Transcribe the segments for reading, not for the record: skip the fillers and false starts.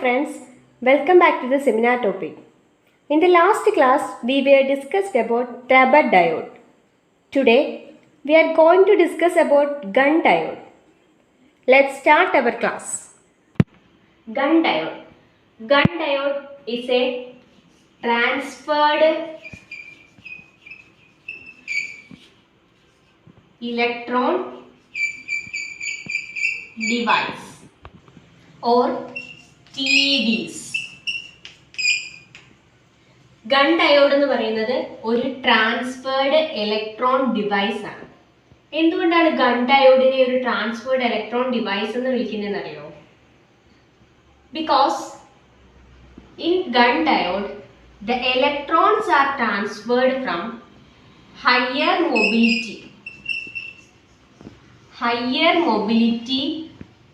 friends, welcome back to the seminar topic. In the last class, we were discussed about Taber diode. Today, we are going to discuss about Gunn diode. Let's start our class. Gunn diode. Gunn diode is a transferred electron device or TEDs. Gun diode എന്ന് പറയുന്നത് ഒരു transferred electron device ആണ്. എന്തുകൊണ്ടാണ് gun ഡയോഡിനെ ഒരു transferred electron device എന്ന് വിളിക്കുന്നതെന്ന് അറിയോ? Because in Gunn diode the electrons are transferred from higher mobility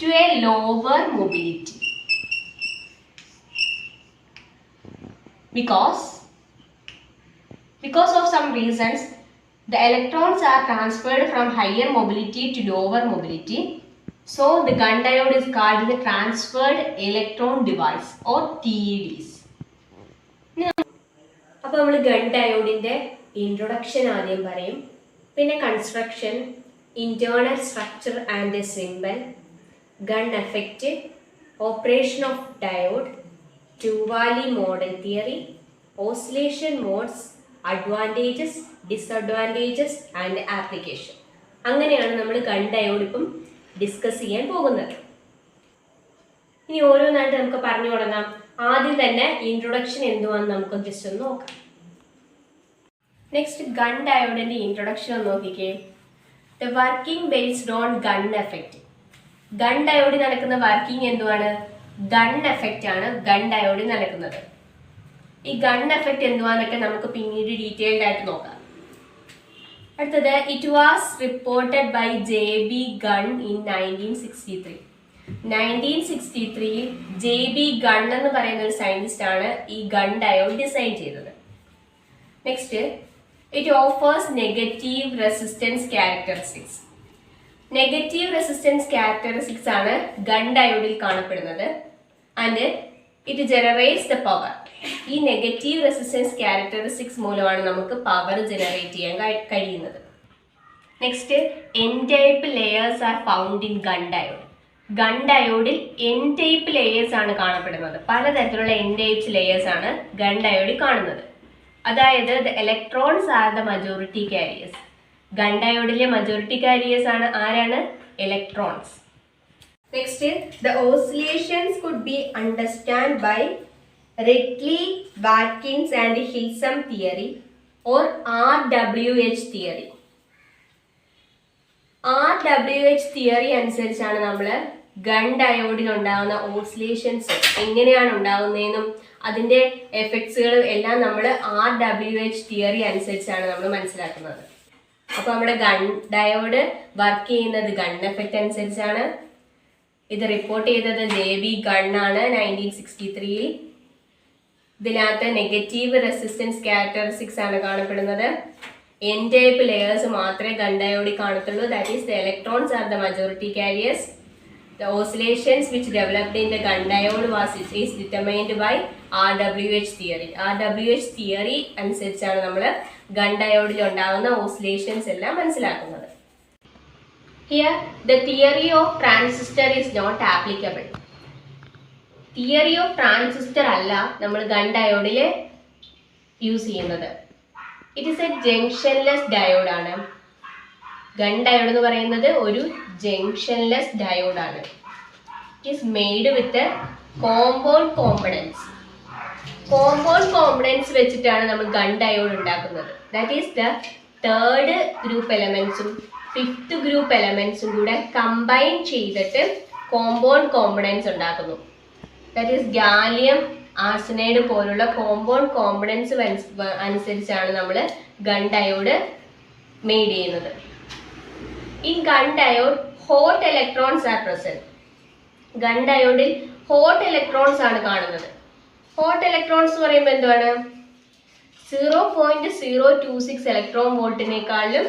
to a lower mobility because of some reasons the electrons are transferred from higher mobility to lower mobility, so the gun diode is called the transferred electron device or TEDs. അപ്പോൾ നമ്മൾ gun ഡയോഡിന്റെ introduction ആദ്യം പറയും, പിന്നെ construction, internal structure and symbol, gun effect, operation of diode, Duvalli model theory, oscillation modes, advantages, disadvantages and application. അങ്ങനെയാണ് നമ്മൾ Gunn diode ഇപ്പം discuss ചെയ്യാൻ പോകുന്നത്. ഇനി ഓരോന്നായിട്ട് നമുക്ക് പറഞ്ഞു തുടങ്ങാം. ആദ്യം തന്നെ ഇൻട്രൊഡക്ഷൻ എന്തുവാന്ന് നമുക്ക് ജസ്റ്റ് ഒന്ന് നോക്കാം. നെക്സ്റ്റ് ഗൺ ഡയോഡിന്റെ ഇൻട്രൊഡക്ഷൻ ഒന്ന് നോക്കിക്കേ. The working based on Gunn effect. Gunn ഡയോഡിൽ നടക്കുന്ന വർക്കിംഗ് എന്തുവാണ്? ഗൺ എഫക്റ്റ് ആണ് ഗൺ ഡയോഡിൽ നടക്കുന്നത്. ഈ ഗൺ എഫക്റ്റ് എന്തുവാന്നൊക്കെ നമുക്ക് പിന്നീട് ഡീറ്റെയിൽഡ് ആയിട്ട് നോക്കാം. അടുത്തത്, it was reported by JB Gunn in 1963. 1963 JB Gunn എന്ന് പറയുന്ന ഒരു സയന്റിസ്റ്റ് ആണ് ഈ ഗൺ ഡയോഡ് ഡിസൈൻ ചെയ്തത്. Next, it offers negative resistance characteristics. Negative resistance characteristics ആണ് ഗൺ ഡയോഡിൽ കാണപ്പെടുന്നത്. And it generates the power. ഈ നെഗറ്റീവ് റെസിസ്റ്റൻസ് ക്യാരക്ടറിസ്റ്റിക്സ് മൂലമാണ് നമുക്ക് പവർ ജനറേറ്റ് ചെയ്യാൻ കഴിയുന്നത്. Next, N type layers are found in Gunn diode. Gunn ഡയോഡിൽ എൻ ടൈപ്പ് ലെയേഴ്സ് ആണ് കാണപ്പെടുന്നത്. പലതരത്തിലുള്ള എൻ ടൈപ്സ് ലെയേഴ്സ് ആണ് ഗൺ ഡയോഡിൽ കാണുന്നത്. അതായത് the electrons are the majority carriers. Gunn ഡയോഡിലെ മജോറിറ്റി കാരിയേഴ്സ് ആണ് ആരാണ്? Electrons. Next, the oscillations could be understand by Ridley, Watkins and Hilsum theory or RWH theory. RWH theory അനുസരിച്ചാണ് നമ്മൾ Gunn ഡയോഡിൽ ഉണ്ടാകുന്ന ഓസിലേഷൻസ് എങ്ങനെയാണ് ഉണ്ടാകുന്നതെന്നും അതിൻ്റെ എഫക്ട്സുകളും എല്ലാം നമ്മൾ RWH തിയറി അനുസരിച്ചാണ് നമ്മൾ മനസ്സിലാക്കുന്നത്. അപ്പോൾ നമ്മുടെ ഗൺ ഡയോഡ് വർക്ക് ചെയ്യുന്നത് ഗൺ എഫക്റ്റ് അനുസരിച്ചാണ്. ഇത് റിപ്പോർട്ട് ചെയ്തത് JB ഗൺ ആണ് 1963. ഇതിനകത്ത് നെഗറ്റീവ് റെസിസ്റ്റൻസ് ക്യാരക്ടറിസ്റ്റിക്സ് ആണ് കാണപ്പെടുന്നത്. എൻ ടൈപ്പ് ലെയേഴ്സ് മാത്രമേ ഗൺ ഡയോഡിൽ കാണത്തുള്ളൂ. That is the electrons are the majority carriers. The oscillations which developed in the Gunn diode is determined by RWH theory. RWH theory അനുസരിച്ചാണ് നമ്മൾ Gunn ഡയോഡിൽ ഉണ്ടാകുന്ന oscillations എല്ലാം മനസ്സിലാക്കുന്നത്. Here, the theory of transistor is not applicable. Theory of transistor അല്ല നമ്മൾ Gunn ഡയോഡിൽ use ചെയ്യുന്നത്. It is a junctionless diode ആണ്. ഗൺ ഡയോഡ് എന്ന് പറയുന്നത് ഒരു ജംഗ്ഷൻലെസ് ഡയോഡ് ആണ്. It is made with compound components. Compound components വെച്ചിട്ടാണ് നമ്മൾ ഗൺ ഡയോഡ് ഉണ്ടാക്കുന്നത്. That is the third group എലമെന്റ്സും ഫിഫ്ത്ത് ഗ്രൂപ്പ് എലമെന്റ്സും കൂടെ കമ്പൈൻ ചെയ്തിട്ട് കോമ്പൗണ്ട് കോമ്പണൻസ് ഉണ്ടാക്കുന്നു. ദാറ്റ് ഈസ് ഗാലിയം ആർസനൈഡ് പോലുള്ള കോമ്പൗണ്ട് കോമ്പണൻസ് അനുസരിച്ചാണ് നമ്മൾ ഗൺ ഡയോഡ് മെയ്ഡ് ചെയ്യുന്നത്. In Gunn diode hot electrons are present. Gunn ഡയോഡിൽ ഹോട്ട് ഇലക്ട്രോൺസ് ആണ് കാണുന്നത്. ഹോട്ട് ഇലക്ട്രോൺസ് എന്ന് പറയുമ്പോൾ എന്താണ്? 0.026 ഇലക്ട്രോൺ വോൾട്ടിനേക്കാളും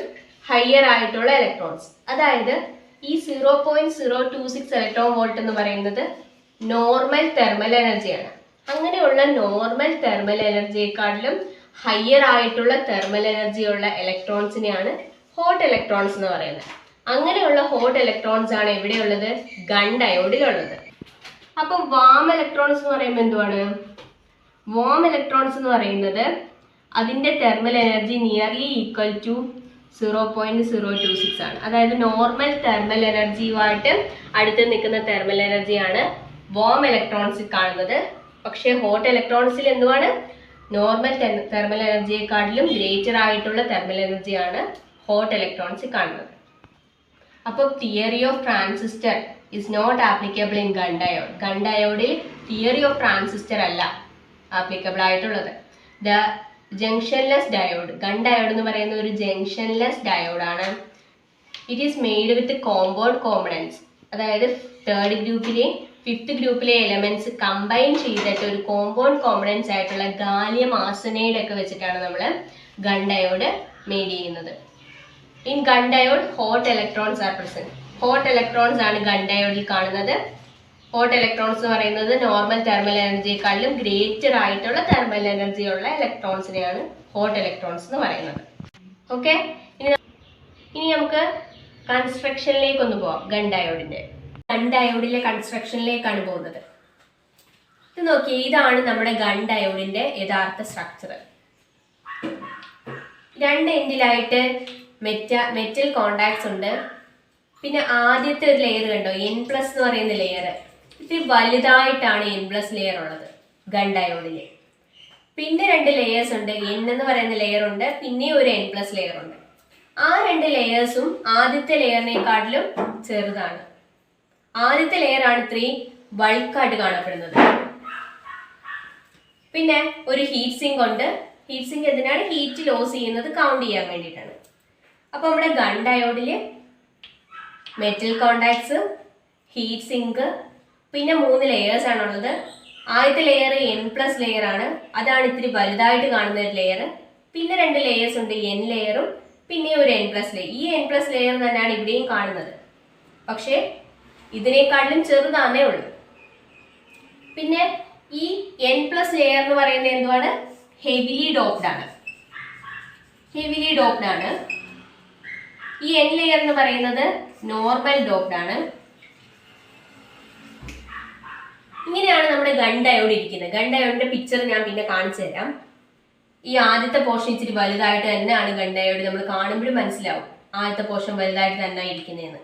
ഹയർ ആയിട്ടുള്ള ഇലക്ട്രോൺസ്. അതായത് ഈ 0.026 ഇലക്ട്രോൺ വോൾട്ട് എന്ന് പറയുന്നത് നോർമൽ തെർമൽ എനർജിയാണ്. അങ്ങനെയുള്ള നോർമൽ തെർമൽ എനർജിയെക്കാട്ടിലും ഹയർ ആയിട്ടുള്ള തെർമൽ എനർജി ഉള്ള ഇലക്ട്രോൺസിനെയാണ് ഹോട്ട് ഇലക്ട്രോൺസ് എന്ന് പറയുന്നത്. അങ്ങനെയുള്ള ഹോട്ട് ഇലക്ട്രോൺസ് ആണ് എവിടെയുള്ളത്? ഗൺ ഡയോഡിലുള്ളത്. അപ്പൊ വാം ഇലക്ട്രോൺസ് എന്ന് പറയുമ്പോൾ എന്തുവാണ്? വാം ഇലക്ട്രോൺസ് എന്ന് പറയുന്നത് അതിന്റെ thermal energy nearly equal to 0.026 ആണ്. അതായത് നോർമൽ തെർമൽ എനർജിയുമായിട്ട് അടുത്ത് നിൽക്കുന്ന തെർമൽ എനർജിയാണ് വാം ഇലക്ട്രോൺസിൽ കാണുന്നത്. പക്ഷേ ഹോട്ട് ഇലക്ട്രോൺസിൽ എന്തുവാണ്? നോർമൽ തെർമൽ എനർജിയെക്കാട്ടിലും ഗ്രേറ്റർ ആയിട്ടുള്ള തെർമൽ എനർജിയാണ് ഹോട്ട് ഇലക്ട്രോൺസിൽ കാണുന്നത്. അപ്പോൾ theory of transistor is not applicable in Gunn diode. Gunn ഡയോഡിൽ തിയറി ഓഫ് ട്രാൻസിസ്റ്റർ അല്ല ആപ്ലിക്കബിൾ ആയിട്ടുള്ളത്. The junctionless diode, Gunn diode എന്ന് പറയുന്ന ഒരു ജംഗ്ഷൻലെസ് ഡയോഡാണ്. It is made with compound components. അതായത് തേർഡ് ഗ്രൂപ്പിലെയും ഫിഫ്ത്ത് ഗ്രൂപ്പിലെ എലമെന്റ്സ് കമ്പൈൻ ചെയ്തിട്ട് ഒരു കോമ്പൗണ്ട് കോമ്പണൻസ് ആയിട്ടുള്ള ഗാലിയം ആർസനൈഡ് ഒക്കെ വെച്ചിട്ടാണ് നമ്മൾ ഗൺ ഡയോഡ് മെയ്ഡ് ചെയ്യുന്നത്. In Gunn diode hot electrons are present. Hot electrons ആണ് ഗൺ ഡയോഡിൽ കാണുന്നത്. ഹോട്ട് ഇലക്ട്രോൺസ് എന്ന് പറയുന്നത് നോർമൽ തെർമൽ എനർജിയെക്കാളും ഗ്രേറ്റർ ആയിട്ടുള്ള തെർമൽ എനർജി ഉള്ള ഇലക്ട്രോൺസിനെയാണ് ഹോട്ട് ഇലക്ട്രോൺസ് എന്ന് പറയുന്നത്. ഓക്കെ, ഇനി നമുക്ക് കൺസ്ട്രക്ഷനിലേക്ക് ഒന്ന് പോവാം. ഗൺ ഡയോഡിലെ കൺസ്ട്രക്ഷനിലേക്കാണ് പോകുന്നത്. ഇത് നോക്കി, ഇതാണ് നമ്മുടെ ഗൺ ഡയോഡിന്റെ യഥാർത്ഥ സ്ട്രക്ചർ. രണ്ട് എൻഡിലായിട്ട് മെറ്റൽ കോണ്ടാക്ട്സ് ഉണ്ട്. പിന്നെ ആദ്യത്തെ ഒരു ലെയർ കണ്ടോ, N+ എന്ന് പറയുന്ന ലെയർ, ഇത് വലുതായിട്ടാണ് N+ ലെയർ ഉള്ളത് ഗൺ ഡയോഡില്. പിന്നെ രണ്ട് ലേയേഴ്സ് ഉണ്ട്, N എന്ന് പറയുന്ന ലെയർ ഉണ്ട്, പിന്നെ ഒരു N+ ലെയർ ഉണ്ട്. ആ രണ്ട് ലെയേഴ്സും ആദ്യത്തെ ലെയറിനെക്കാട്ടിലും ചെറുതാണ്. ആദ്യത്തെ ലെയർ ആണ് ഇത്രയും ബൾക്കായിട്ട് കാണപ്പെടുന്നത്. പിന്നെ ഒരു ഹീറ്റ് സിങ്ക് ഉണ്ട്. ഹീറ്റ് സിങ്ക് എന്തിനാണ്? ഹീറ്റ് ലോസ് ചെയ്യുന്നത് കൗണ്ട് ചെയ്യാൻ വേണ്ടിയിട്ടാണ്. അപ്പൊ നമ്മുടെ ഗൺ ഡയോഡില് മെറ്റൽ കോണ്ടാക്ട്സ്, ഹീറ്റ് സിങ്ക്, പിന്നെ 3 ലെയേഴ്സ് ആണുള്ളത്. ആദ്യത്തെ ലെയർ N+ ലെയർ ആണ്, അതാണ് ഇത്തിരി വലുതായിട്ട് കാണുന്ന ഒരു ലെയർ. പിന്നെ രണ്ട് ലേയേഴ്സ് ഉണ്ട്, N ലെയറും പിന്നെ ഒരു N+ ലെയർ. ഈ N+ ലെയർ തന്നെയാണ് ഇവിടെയും കാണുന്നത്, പക്ഷേ ഇതിനേക്കാട്ടിലും ചെറുതാണേ ഉള്ളൂ. പിന്നെ ഈ N+ ലെയർ എന്ന് പറയുന്നത് എന്തുവാണ്? ഹെവിലി ഡോപ്ഡ് ആണ്. ഈ N ലെയർ എന്ന് പറയുന്നത് നോർമൽ ഡോപ്ഡ് ആണ്. ഇങ്ങനെയാണ് നമ്മുടെ ഗൺ ഡയോഡ് ഇരിക്കുന്നത്. ഗൺ ഡയോഡിന്റെ പിക്ചർ ഞാൻ പിന്നെ കാണിച്ചു തരാം. ഈ ആദ്യത്തെ പോർഷൻ ഇച്ചിരി വലുതായിട്ട് തന്നെയാണ് ഗൺ ഡയോഡ്. നമ്മൾ കാണുമ്പോഴും മനസ്സിലാവും ആദ്യത്തെ പോർഷൻ വലുതായിട്ട് തന്നെ ഇരിക്കുന്നതെന്ന്.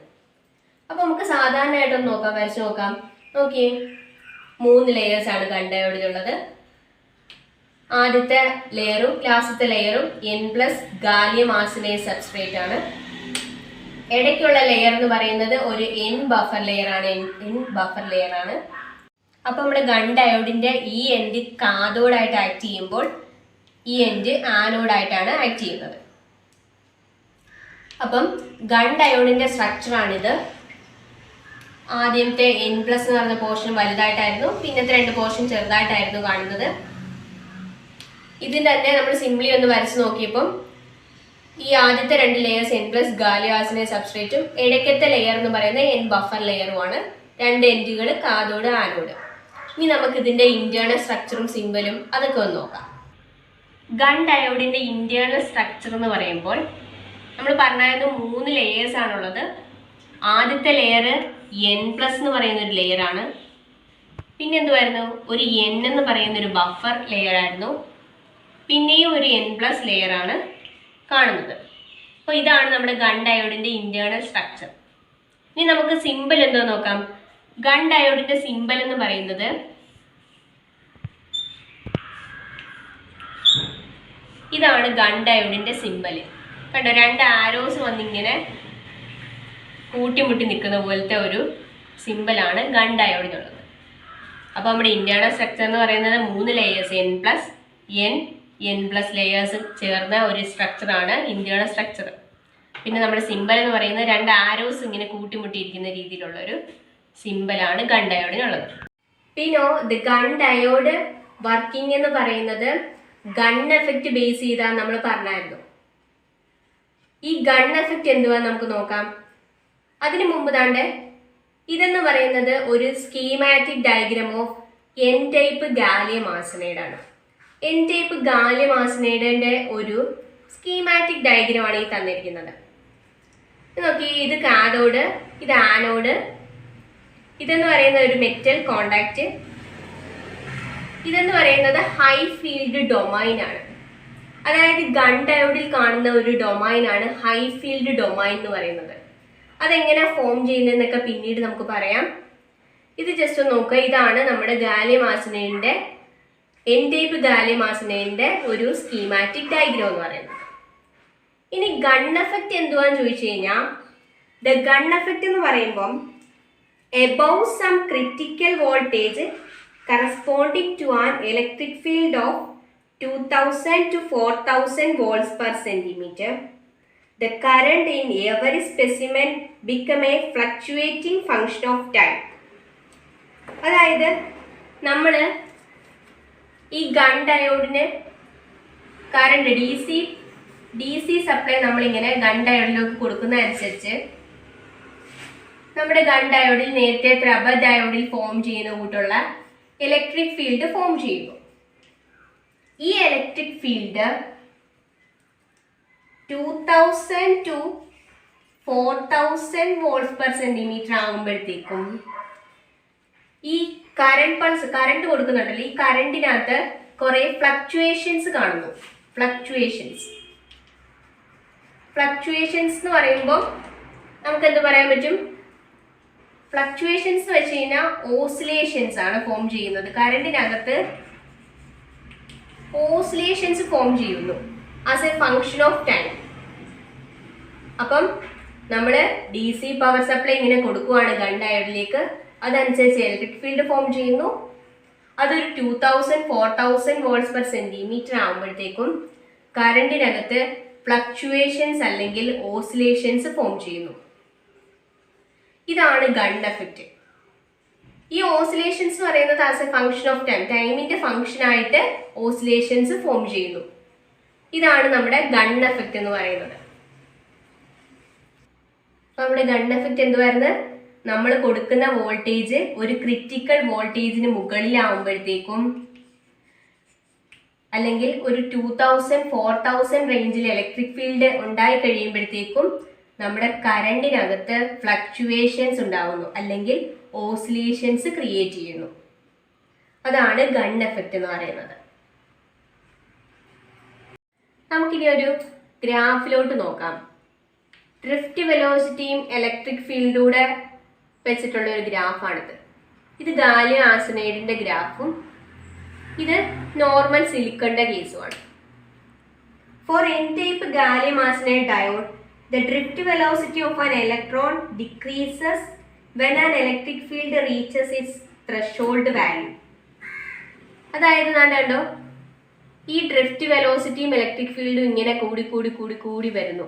അപ്പൊ നമുക്ക് സാധാരണയായിട്ടൊന്ന് നോക്കാം, വരച്ചു നോക്കാം. നോക്കിയേ, 3 ലേയേഴ്സ് ആണ് ഗൺ ഡയോഡിലുള്ളത്. ആദ്യത്തെ ലെയറും ലാസ്റ്റത്തെ ലെയറും N+ ഗാലിയം ആർസനൈഡ് സബ്സ്ട്രേറ്റ് ആണ്. ഇടയ്ക്കുള്ള ലെയർ എന്ന് പറയുന്നത് ഒരു N ബഫർ ലെയർ ആണ്. അപ്പൊ നമ്മുടെ ഗൺ ഡയോഡിന്റെ ഈ എൻഡ് കാഥോഡായിട്ട് ആക്ട് ചെയ്യുമ്പോൾ ഈ എൻഡ് ആനോഡായിട്ടാണ് ആക്ട് ചെയ്യുന്നത്. അപ്പം ഗൺ ഡയോഡിന്റെ സ്ട്രക്ചറാണിത്. ആദ്യത്തെ N+ എന്ന് പറഞ്ഞ പോർഷൻ വലുതായിട്ടായിരുന്നു, പിന്നത്തെ 2 പോർഷൻ ചെറുതായിട്ടായിരുന്നു കാണുന്നത്. ഇതിന് തന്നെ നമ്മൾ സിംപ്ലി ഒന്ന് വരച്ച് നോക്കിയപ്പം ഈ ആദ്യത്തെ 2 ലെയേഴ്സ് N+ ഗാലിയം ആർസനൈഡ് സബ്സ്ട്രേറ്റും ഇടയ്ക്കത്തെ ലെയർ എന്ന് പറയുന്നത് N ബഫർ ലെയറുമാണ്. 2 എൻഡുകൾ കാഥോഡ് ആനോഡ്. ഇനി നമുക്ക് ഇതിന്റെ ഇന്റേണൽ സ്ട്രക്ചറും സിംബലും അതൊക്കെ ഒന്ന് നോക്കാം. ഗൺ ഡയോഡിന്റെ ഇന്റേണൽ സ്ട്രക്ചർ എന്ന് പറയുമ്പോൾ നമ്മൾ പറഞ്ഞായിരുന്നു 3 ലെയേഴ്സ് ആണുള്ളത്. ആദ്യത്തെ ലെയർ N+ എന്ന് പറയുന്ന ഒരു ലെയർ ആണ്. പിന്നെ എന്തുവായിരുന്നു? ഒരു N എന്ന് പറയുന്ന ഒരു ബഫർ ലെയർ ആയിരുന്നു. പിന്നെയും ഒരു N+ ലെയർ ആണ് കാണുന്നത്. അപ്പോൾ ഇതാണ് നമ്മുടെ ഗൺ ഡയോഡിന്റെ ഇന്റേണൽ സ്ട്രക്ചർ. ഇനി നമുക്ക് സിംബൽ എന്തോ നോക്കാം. ഗൺ ഡയോഡിന്റെ സിംബൽ എന്ന് പറയുന്നത് ഇതാണ്. ഗൺ ഡയോഡിന്റെ സിംബൽ കണ്ടോ, 2 ആരോസ് വന്നിങ്ങനെ കൂട്ടിമുട്ടി നിൽക്കുന്ന പോലത്തെ ഒരു സിംബലാണ് ഗൺ ഡയോഡിനുള്ളത്. അപ്പോൾ നമ്മുടെ ഇന്റേണൽ സ്ട്രക്ചർ എന്ന് പറയുന്നത് 3 ലെയേഴ്സ് N+ ലെയേഴ്സ് ചേർന്ന ഒരു സ്ട്രക്ചറാണ് ഇന്റേണൽ സ്ട്രക്ചർ. പിന്നെ നമ്മുടെ സിംബൽ എന്ന് പറയുന്നത് 2 ആരോസ് ഇങ്ങനെ കൂട്ടിമുട്ടിയിരിക്കുന്ന രീതിയിലുള്ള ഒരു സിംബലാണ് ഗൺ ഡയോഡിനുള്ളത്. പിന്നെ ദി ഗൺ ഡയോഡ് വർക്കിംഗ് എന്ന് പറയുന്നത് ഗൺ എഫക്റ്റ് ബേസ് ചെയ്താൽ നമ്മൾ പറഞ്ഞായിരുന്നു. ഈ ഗൺ എഫക്റ്റ് എന്തുവാ നമുക്ക് നോക്കാം. അതിനു മുമ്പ് താണ്ടെ ഇതെന്ന് പറയുന്നത് ഒരു schematic diagram of N type gallium arsenide ആണ്. എൻ ടൈപ്പ് ഗാലിയം ആർസനൈഡിന്റെ ഒരു സ്കീമാറ്റിക് ഡയഗ്രാം ആണ് ഈ തന്നിരിക്കുന്നത്. നോക്കി, ഇത് കാഥോഡ്, ഇത് ആനോഡ്, ഇതെന്ന് പറയുന്ന ഒരു മെറ്റൽ കോണ്ടാക്ട്, ഇതെന്ന് പറയുന്നത് ഹൈ ഫീൽഡ് ഡൊമൈൻ ആണ്. അതായത് ഗൺ ഡയോഡിൽ കാണുന്ന ഒരു ഡൊമൈൻ ആണ് ഹൈ ഫീൽഡ് ഡൊമൈൻ എന്ന് പറയുന്നത്. അതെങ്ങനെ ഫോം ചെയ്യുന്നതെന്നൊക്കെ പിന്നീട് നമുക്ക് പറയാം. ഇത് ജസ്റ്റ് ഒന്ന് നോക്കുക. ഇതാണ് നമ്മുടെ ഗാലിയം ആർസനൈഡിന്റെ, എൻ ടൈപ്പ് ഗാലിയം ആർസനൈഡിന്റെ ഒരു സ്കീമാറ്റിക് ഡയഗ്രാം എന്ന് പറയുന്നത്. ഇനി ഗൺ എഫക്റ്റ് എന്തുവാന്ന് ചോദിച്ചു കഴിഞ്ഞാൽ, ദ ഗൺ എഫക്റ്റ് എന്ന് പറയുമ്പം above some critical voltage corresponding to an electric field of 2000 to 4000 volts per centimeter, the current in every specimen become a fluctuating function of time. അതായത് നമ്മൾ ഈ ഗൺ ഡയോഡിന് current D C supply നമ്മളിങ്ങനെ Gunn ഡയോഡിലേക്ക് കൊടുക്കുന്നതനുസരിച്ച് നമ്മുടെ Gunn ഡയോഡിൽ നേരത്തെ rubber ഡയോഡിൽ form ചെയ്യുന്ന കൂട്ടുള്ള ഇലക്ട്രിക് ഫീൽഡ് ഫോം ചെയ്യുന്നു. ഈ electric field 2000 to 4000 volts per centimetre ആകുമ്പോഴത്തേക്കും ഈ കറണ്ട് കൊടുക്കുന്നുണ്ടല്ലോ, ഈ കറണ്ടിനകത്ത് കുറെ ഫ്ലക്ച്വേഷൻസ് കാണുന്നു. ഫ്ലക്ച്വേഷൻസ് എന്ന് പറയുമ്പോൾ നമുക്ക് എന്ത് പറയാൻ പറ്റും? ഫ്ലക്ച്വേഷൻസ് വെച്ച് കഴിഞ്ഞാൽ ഓസിലേഷൻസ് ആണ് ഫോം ചെയ്യുന്നത്. കറണ്ടിനകത്ത് ഓസിലേഷൻസ് ഫോം ചെയ്യുന്നു as A function of time. അപ്പം നമ്മൾ ഡി സി പവർ സപ്ലൈ ഇങ്ങനെ കൊടുക്കുവാണ് ഗൺ ഡയോഡിലേക്ക്, അതനുസരിച്ച് ഇലക്ട്രിക് ഫീൽഡ് ഫോം ചെയ്യുന്നു. അതൊരു 2000-4000 വോൾട്ട്സ് പെർ സെന്റിമീറ്റർ ആകുമ്പോഴത്തേക്കും കറണ്ടിനകത്ത് ഫ്ലക്ച്വേഷൻസ് അല്ലെങ്കിൽ ഓസിലേഷൻസ് ഫോം ചെയ്യുന്നു. ഇതാണ് ഗൺ എഫക്റ്റ്. ഈ ഓസിലേഷൻസ് എന്ന് പറയുന്നത് as A function of time, ടൈമിന്റെ ഫങ്ഷൻ ആയിട്ട് ഓസിലേഷൻസ് ഫോം ചെയ്യുന്നു. ഇതാണ് നമ്മുടെ ഗൺ എഫക്റ്റ് എന്ന് പറയുന്നത്. നമ്മുടെ ഗൺ എഫക്റ്റ് എന്തുവായിരുന്നു? നമ്മൾ കൊടുക്കുന്ന വോൾട്ടേജ് ഒരു ക്രിറ്റിക്കൽ വോൾട്ടേജിന് മുകളിലാവുമ്പോഴത്തേക്കും അല്ലെങ്കിൽ ഒരു 2000-4000 റേഞ്ചിൽ ഇലക്ട്രിക് ഫീൽഡ് ഉണ്ടായി കഴിയുമ്പോഴത്തേക്കും നമ്മുടെ കറണ്ടിനകത്ത് ഫ്ലക്ച്വേഷൻസ് ഉണ്ടാവുന്നു അല്ലെങ്കിൽ ഓസിലേഷൻസ് ക്രിയേറ്റ് ചെയ്യുന്നു. അതാണ് ഗൺ എഫക്റ്റ് എന്ന് പറയുന്നത്. നമുക്കിനി ഒരു ഗ്രാഫിലോട്ട് നോക്കാം. ഡ്രിഫ്റ്റ് വെലോസിറ്റിയും ഇലക്ട്രിക് ഫീൽഡൂടെ വെച്ചിട്ടുള്ള ഒരു ഗ്രാഫാണിത്. ഇത് ഗാലിയം ആർസനൈഡിന്റെ ഗ്രാഫും ഇത് നോർമൽ സിലിക്കണിന്റെ കേസുമാണ്. For N type gallium arsenide diode, the drift velocity of an electron decreases when an electric field reaches its threshold value. അതായത് കണ്ടോ, ഈ ഡ്രിഫ്റ്റ് വെലോസിറ്റിയും ഇലക്ട്രിക് ഫീൽഡും ഇങ്ങനെ കൂടി വരുന്നു.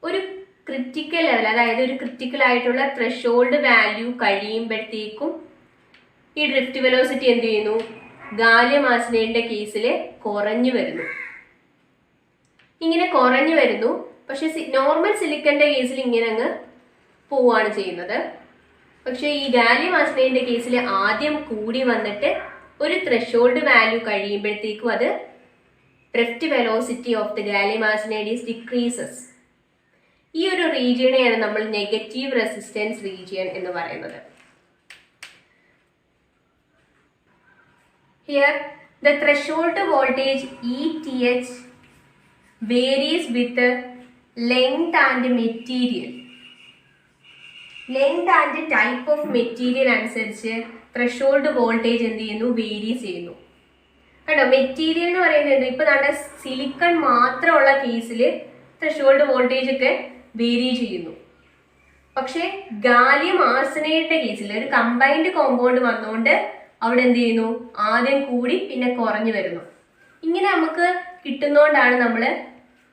ഒരു ക്രിറ്റിക്കൽ ലെവൽ, അതായത് ഒരു ക്രിറ്റിക്കൽ ആയിട്ടുള്ള ത്രഷോൾഡ് വാല്യൂ കഴിയുമ്പോഴത്തേക്കും ഈ ഡ്രിഫ്റ്റ് വെലോസിറ്റി എന്ത് ചെയ്യുന്നു? ഗാലിയം ആർസനൈഡിന്റെ കേസിൽ കുറഞ്ഞു വരുന്നു. ഇങ്ങനെ കുറഞ്ഞു വരുന്നു. പക്ഷെ നോർമൽ സിലിക്കന്റെ കേസിൽ ഇങ്ങനെ അങ്ങ് പോവുകയാണ് ചെയ്യുന്നത്. പക്ഷെ ഈ ഗാലിയം ആർസനൈഡിന്റെ കേസിൽ ആദ്യം കൂടി വന്നിട്ട് ഒരു ത്രഷോൾഡ് വാല്യൂ കഴിയുമ്പോഴത്തേക്കും അത് drift velocity of the gallium arsenide is decreases. ഈ ഒരു റീജിയനെയാണ് നമ്മൾ നെഗറ്റീവ് റെസിസ്റ്റൻസ് റീജിയൻ എന്ന് പറയുന്നത്. Here the threshold voltage ETH varies with length and material. Length and type of material അനുസരിച്ച് ത്രഷോൾഡ് വോൾട്ടേജ് എന്ത് ചെയ്യുന്നു? വേരീസ് ചെയ്യുന്നു. കേട്ടോ, മെറ്റീരിയൽ എന്ന് പറയുന്നത് ഇപ്പൊ നമ്മുടെ സിലിക്കൺ മാത്രമുള്ള കേസിൽ ത്രഷോൾഡ് വോൾട്ടേജ് ഒക്കെ വേരി ചെയ്യുന്നു. പക്ഷെ ഗാലിയം ആർസനൈഡിന്റെ കേസിൽ ഒരു കമ്പൈൻഡ് കോമ്പൗണ്ട് വന്നുകൊണ്ട് അവിടെ എന്ത് ചെയ്യുന്നു? ആദ്യം കൂടി പിന്നെ കുറഞ്ഞു വരുന്നു. ഇങ്ങനെ നമുക്ക് കിട്ടുന്നതുകൊണ്ടാണ് നമ്മൾ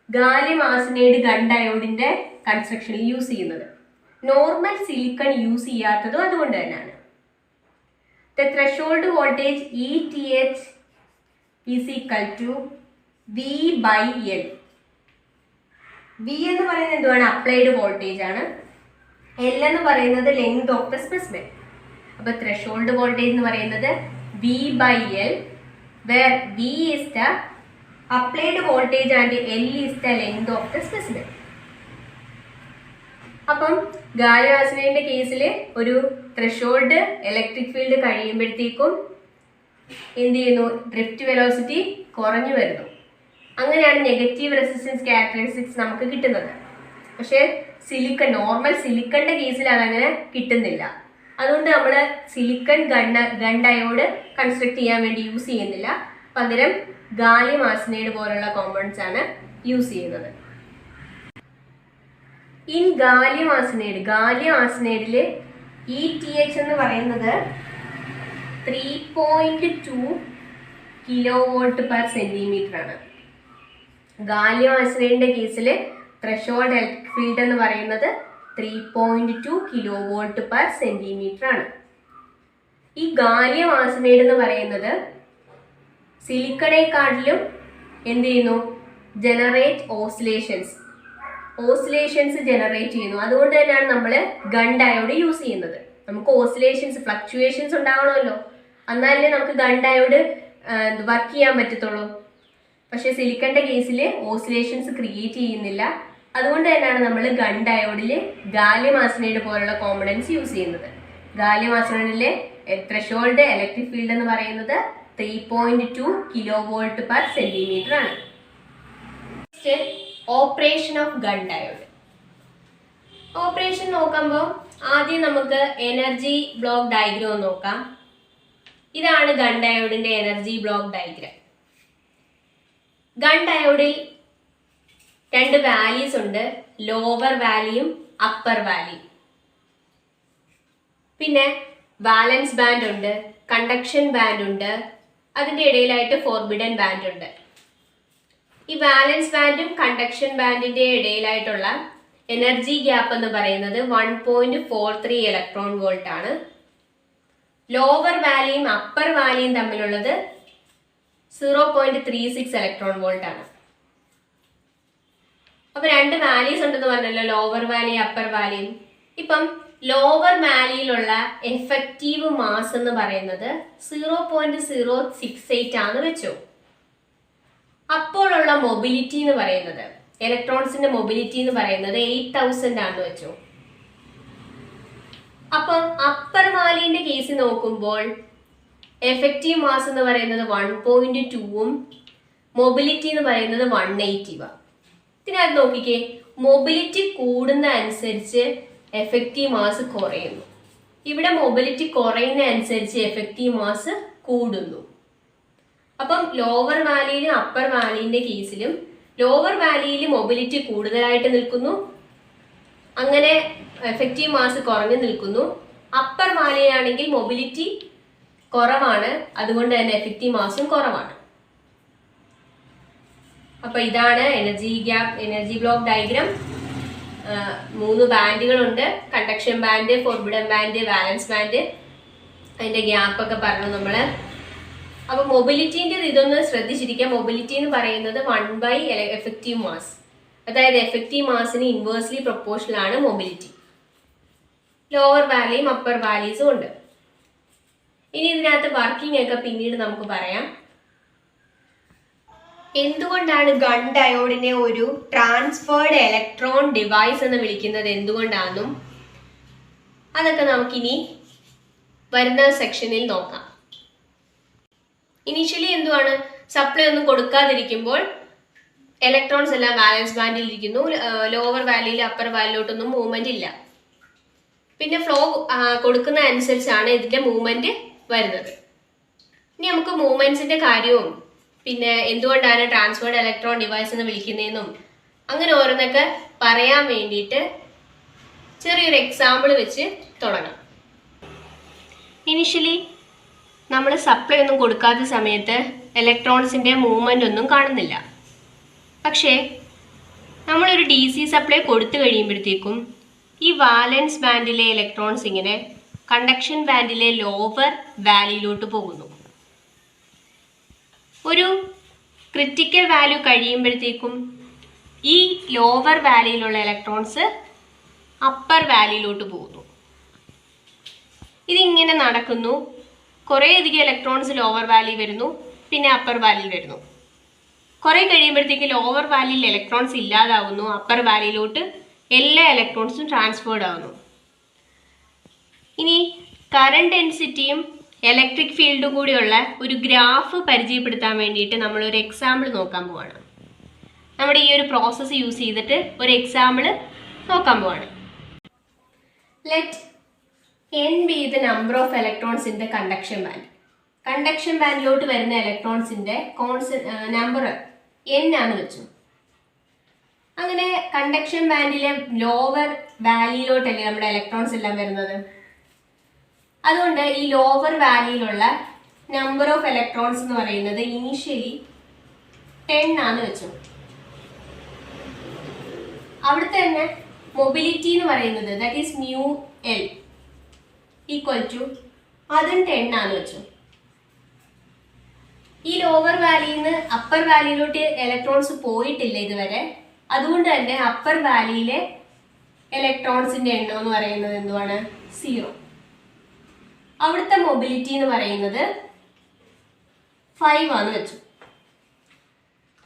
ഗാലിയം ആർസനൈഡ് ഗൺ ഡയോഡിന്റെ കൺസ്ട്രക്ഷനിൽ യൂസ് ചെയ്യുന്നത്. നോർമൽ സിലിക്കൺ യൂസ് ചെയ്യാത്തതും അതുകൊണ്ട് തന്നെയാണ്. The threshold voltage ETH is equal to V/L. V എന്ന് പറയുന്നത് എന്തുവാണ്? അപ്ലൈഡ് വോൾട്ടേജ് ആണ്. എൽ എന്ന് പറയുന്നത് ലെങ്ത് ഓഫ് ദ സ്പെസിമെൻ. അപ്പൊ ത്രെഷോൾഡ് വോൾട്ടേജ് എന്ന് പറയുന്നത് V/L, where V is the applied voltage and L is the length of the specimen. അപ്പം ഗാലിയം ആർസനൈഡിന്റെ കേസിൽ ഒരു ത്രെഷോൾഡ് ഇലക്ട്രിക് ഫീൽഡ് കഴിയുമ്പോഴത്തേക്കും എന്ത് ചെയ്യുന്നു, ഡ്രിഫ്റ്റ് വെലോസിറ്റി കുറഞ്ഞു വരുന്നു. അങ്ങനെയാണ് നെഗറ്റീവ് റെസിസ്റ്റൻസ് ക്യാരക്ടറിസ്റ്റിക്സ് നമുക്ക് കിട്ടുന്നത്. പക്ഷേ സിലിക്കൺ, നോർമൽ സിലിക്കണിന്റെ കേസിൽ അതങ്ങനെ കിട്ടുന്നില്ല. അതുകൊണ്ട് നമ്മൾ സിലിക്കൺ ഗൺ ഡയോഡ് കൺസ്ട്രക്ട് ചെയ്യാൻ വേണ്ടി യൂസ് ചെയ്യുന്നില്ല. പകരം ഗാലിയം ആർസനൈഡ് പോലുള്ള കോമ്പൗണ്ട്സ് ആണ് യൂസ് ചെയ്യുന്നത്. ഇൻ ഗാലിയം ആർസനൈഡിൽ ETH എന്ന് പറയുന്നത് 3.2 kW/cm ആണ്. ഗാലിയം ആർസനൈഡിന്റെ കേസിൽ ത്രെഷോൾഡ് ഇലക്ട്രിക് ഫീൽഡ് എന്ന് പറയുന്നത് 3.2 kW/cm ആണ്. ഈ ഗാലിയം ആർസനൈഡ് എന്ന് പറയുന്നത് സിലിക്കണേക്കാട്ടിലും എന്ത് ചെയ്യുന്നു, ജനറേറ്റ് ഓസിലേഷൻസ് ജനറേറ്റ് ചെയ്യുന്നു. അതുകൊണ്ട് തന്നെയാണ് നമ്മൾ ഗൺ ഡയോഡ് യൂസ് ചെയ്യുന്നത്. നമുക്ക് ഓസിലേഷൻസ്, ഫ്ലക്ച്വേഷൻസ് ഉണ്ടാവണമല്ലോ, എന്നാലേ നമുക്ക് ഗൺ ഡയോഡ് വർക്ക് ചെയ്യാൻ പറ്റത്തുള്ളൂ. പക്ഷേ സിലിക്കണിന്റെ കേസിൽ ഓസിലേഷൻസ് ക്രിയേറ്റ് ചെയ്യുന്നില്ല. അതുകൊണ്ട് തന്നെയാണ് നമ്മൾ ഗൺ ഡയോഡിൽ ഗാലിയം ആർസനൈഡ് പോലുള്ള കോമ്പണൻസ് യൂസ് ചെയ്യുന്നത്. ഗാലിയം ആർസനൈഡിലെ ത്രെഷോൾഡ് ഇലക്ട്രിക് ഫീൽഡ് എന്ന് പറയുന്നത് 3.2 kW/cm ആണ്. Operation of gun diode. Operation നോക്കുമ്പോൾ ആദ്യം നമുക്ക് എനർജി ബ്ലോക്ക് ഡയഗ്രാം നോക്കാം. ഇതാണ് ഗൺ ഡയോഡിന്റെ എനർജി ബ്ലോക്ക് ഡയഗ്രാം. ഗൺ ഡയോഡിൽ 2 വാല്യൂസ് ഉണ്ട്, ലോവർ വാലിയും അപ്പർ വാലിയും. പിന്നെ വാലൻസ് ബാൻഡ് ഉണ്ട്, കണ്ടക്ഷൻ ബാൻഡ് ഉണ്ട്, അതിൻ്റെ ഇടയിലായിട്ട് ഫോർബിഡൻ ബാൻഡ് ഉണ്ട്. ഈ വാലൻസ് ബാൻഡും കണ്ടക്ഷൻ ബാൻഡിന്റെ ഇടയിലായിട്ടുള്ള എനർജി ഗ്യാപ്പ് എന്ന് പറയുന്നത് 1.43 ഇലക്ട്രോൺ വോൾട്ട് ആണ്. ലോവർ വാലിയും അപ്പർ വാലിയും തമ്മിലുള്ളത് 0.36 ഇലക്ട്രോൺ വോൾട്ട് ആണ്. അപ്പൊ 2 വാല്യൂസ് ഉണ്ടെന്ന് പറഞ്ഞല്ലോ, ലോവർ വാലി അപ്പർ വാലിയും. ഇപ്പം ലോവർ വാലിയിലുള്ള എഫക്റ്റീവ് മാസ് എന്ന് പറയുന്നത് 0.068 ആണെന്ന് വെച്ചോ. അപ്പോഴുള്ള മൊബിലിറ്റി എന്ന് പറയുന്നത്, ഇലക്ട്രോൺസിന്റെ മൊബിലിറ്റി എന്ന് പറയുന്നത് 8000 ആണെന്ന് വെച്ചോ. അപ്പം അപ്പർ വാലിന്റെ കേസ് നോക്കുമ്പോൾ എഫക്റ്റീവ് മാസ് എന്ന് പറയുന്നത് 1.2ഉം മൊബിലിറ്റി എന്ന് പറയുന്നത് 180. ഇതിനകത്ത് നോക്കിക്കേ, മൊബിലിറ്റി കൂടുന്ന അനുസരിച്ച് എഫക്റ്റീവ് മാസ് കുറയുന്നു. ഇവിടെ മൊബിലിറ്റി കുറയുന്ന അനുസരിച്ച് എഫക്റ്റീവ് മാസ് കൂടുന്നു. അപ്പം ലോവർ വാലിയിലും അപ്പർ വാലിന്റെ കേസിലും ലോവർ വാലിയിൽ മൊബിലിറ്റി കൂടുതലായിട്ട് നിൽക്കുന്നു, അങ്ങനെ എഫക്റ്റീവ് മാസ് കുറഞ്ഞു നിൽക്കുന്നു. അപ്പർ വാലിയാണെങ്കിൽ മൊബിലിറ്റി കുറവാണ്, അതുകൊണ്ട് തന്നെ എഫക്റ്റീവ് മാസും കുറവാണ്. അപ്പൊ ഇതാണ് എനർജി ബ്ലോക്ക് ഡയഗ്രാം. 3 ബാൻഡുകളുണ്ട്, conduction band, forbidden band, valence band. അതിന്റെ ഗ്യാപ്പ് ഒക്കെ പറഞ്ഞു നമ്മള്. അപ്പൊ മൊബിലിറ്റിന്റെ ഇതൊന്ന് ശ്രദ്ധിച്ചിരിക്കാം. മൊബിലിറ്റി എന്ന് പറയുന്നത് 1/, എഫക്റ്റീവ് മാസ്. അതായത് എഫക്റ്റീവ് മാസിന് ഇൻവേഴ്സ്ലി പ്രൊപ്പോർഷണൽ ആണ് മൊബിലിറ്റി. ലോവർ വാലിയും അപ്പർ വാലീസും ഉണ്ട്. ഇനി ഇതിനകത്ത് വർക്കിംഗ് ഒക്കെ പിന്നീട് നമുക്ക് പറയാം. എന്തുകൊണ്ടാണ് ഗൺ ഡയോഡിനെ ഒരു ട്രാൻസ്ഫേർഡ് ഇലക്ട്രോൺ ഡിവൈസ് എന്ന് വിളിക്കുന്നത്, എന്തുകൊണ്ടാണെന്നും അതൊക്കെ നമുക്കിനി വരുന്ന സെക്ഷനിൽ നോക്കാം. ഇനീഷ്യലി എന്തുവാണ്, സപ്ലൈ ഒന്നും കൊടുക്കാതിരിക്കുമ്പോൾ ഇലക്ട്രോൺസ് എല്ലാം വാലൻസ് ബാൻഡിൽ ഇരിക്കുന്നു, ലോവർ വാലിയിൽ അപ്പർ വാലിയിലോട്ടൊന്നും മൂവ്മെന്റ് ഇല്ല. പിന്നെ ഫ്ലോ കൊടുക്കുന്ന അനുസരിച്ചാണ് ഇതിന്റെ മൂവ്മെന്റ് വരുന്നത്. ഇനി നമുക്ക് മൂവ്മെന്റ്സിന്റെ കാര്യവും പിന്നെ എന്തുകൊണ്ടാണ് ട്രാൻസ്ഫേർഡ് ഇലക്ട്രോൺ ഡിവൈസ് എന്ന് വിളിക്കുന്നതെന്നും അങ്ങനെ ഓരോന്നൊക്കെ പറയാൻ വേണ്ടിയിട്ട് ചെറിയൊരു എക്സാമ്പിൾ വെച്ച് തുടങ്ങാം. ഇനിഷ്യലി നമ്മൾ സപ്ലൈ ഒന്നും കൊടുക്കാത്ത സമയത്ത് ഇലക്ട്രോൺസിൻ്റെ മൂവ്മെൻ്റ് ഒന്നും കാണുന്നില്ല. പക്ഷേ നമ്മളൊരു DC സപ്ലൈ കൊടുത്തു കഴിയുമ്പോഴത്തേക്കും ഈ വാലൻസ് ബാൻഡിലെ ഇലക്ട്രോൺസ് ഇങ്ങനെ കണ്ടക്ഷൻ ബാൻഡിലെ ലോവർ വാലിയിലോട്ട് പോകുന്നു. ഒരു ക്രിറ്റിക്കൽ വാല്യൂ കഴിയുമ്പോഴത്തേക്കും ഈ ലോവർ വാലിയിലുള്ള ഇലക്ട്രോൺസ് അപ്പർ വാലിയിലോട്ട് പോകുന്നു. ഇതിങ്ങനെ നടക്കുന്നു. കുറേയധികം ഇലക്ട്രോൺസ് ലോവർ വാലി വരുന്നു, പിന്നെ അപ്പർ വാലിയിൽ വരുന്നു. കുറേ കഴിയുമ്പോഴത്തേക്ക് ലോവർ വാലിയിൽ ഇലക്ട്രോൺസ് ഇല്ലാതാവുന്നു, അപ്പർ വാലിയിലോട്ട് എല്ലാ ഇലക്ട്രോൺസും ട്രാൻസ്ഫേർഡ് ആവുന്നു. ഇനി കറണ്ട് ഡെൻസിറ്റിയും ഇലക്ട്രിക് ഫീൽഡും കൂടിയുള്ള ഒരു ഗ്രാഫ് പരിചയപ്പെടുത്താൻ വേണ്ടിയിട്ട് നമ്മളൊരു എക്സാമ്പിൾ നോക്കാൻ പോവാണ്. നമ്മുടെ ഈ ഒരു പ്രോസസ്സ് യൂസ് ചെയ്തിട്ട് ഒരു എക്സാമ്പിൾ നോക്കാൻ പോവാണ്. Let n be the number of electrons in the conduction band. Conduction ബാൻഡിലോട്ട് വരുന്ന ഇലക്ട്രോൺസിന്റെ നമ്പർ n ആണെന്ന് വെച്ചു. അങ്ങനെ കണ്ടക്ഷൻ ബാൻഡിലെ ലോവർ വാലിയിലോട്ടല്ലേ നമ്മുടെ ഇലക്ട്രോൺസ് എല്ലാം വരുന്നത്. അതുകൊണ്ട് ഈ ലോവർ വാലിയിലുള്ള നമ്പർ ഓഫ് ഇലക്ട്രോൺസ് എന്ന് പറയുന്നത് ഇനീഷ്യലി 10 ആണെന്ന് വെച്ചു. അവിടുത്തെ തന്നെ മൊബിലിറ്റി എന്ന് പറയുന്നത് that is mu L equal to അതും 10 ആണെന്ന് വെച്ചു. ഈ ലോവർ വാലിയിൽ നിന്ന് അപ്പർ വാലിയിലോട്ട് ഇലക്ട്രോൺസ് പോയിട്ടില്ല ഇതുവരെ. അതുകൊണ്ട് തന്നെ അപ്പർ വാലിയിലെ ഇലക്ട്രോൺസിന്റെ എണ്ണം എന്ന് പറയുന്നത് എന്തുവാണ്? 0. അവിടുത്തെ മൊബിലിറ്റി എന്ന് പറയുന്നത് 5 ആണെന്ന് വെച്ചു.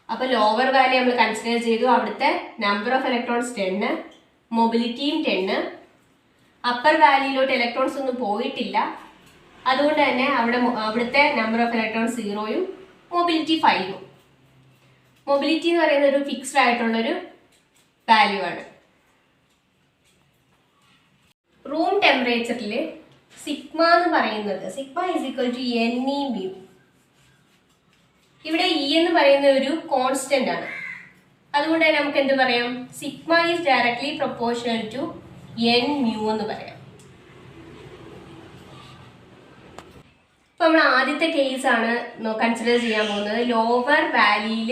അപ്പൊ ലോവർ വാലി നമ്മൾ കൺസിഡർ ചെയ്തു. അവിടുത്തെ നമ്പർ ഓഫ് ഇലക്ട്രോൺസ് 10, മൊബിലിറ്റിയും 10. അപ്പർ വാലിയിലോട്ട് ഇലക്ട്രോൺസ് ഒന്നും പോയിട്ടില്ല. അതുകൊണ്ട് തന്നെ അവിടുത്തെ നമ്പർ ഓഫ് ഇലക്ട്രോൺസ് 0യും മൊബിലിറ്റി 5ഉം. മൊബിലിറ്റി എന്ന് പറയുന്ന ഒരു ഫിക്സ്ഡ് ആയിട്ടുള്ളൊരു വാല്യൂ ആണ്. റൂം ടെമ്പറേച്ചറിൽ സിഗ്മ എന്ന് പറയുന്നത് sigma is equal to NE mu. ഇവിടെ E എന്ന് പറയുന്ന ഒരു കോൺസ്റ്റന്റ് ആണ്. അതുകൊണ്ട് തന്നെ നമുക്ക് എന്ത് പറയാം? Sigma is directly proportional to n mu എന്ന് പറയാം. ഇപ്പൊ നമ്മൾ ആദ്യത്തെ കേസ് ആണ് കൺസിഡർ ചെയ്യാൻ പോകുന്നത്. ലോവർ വാലിയിൽ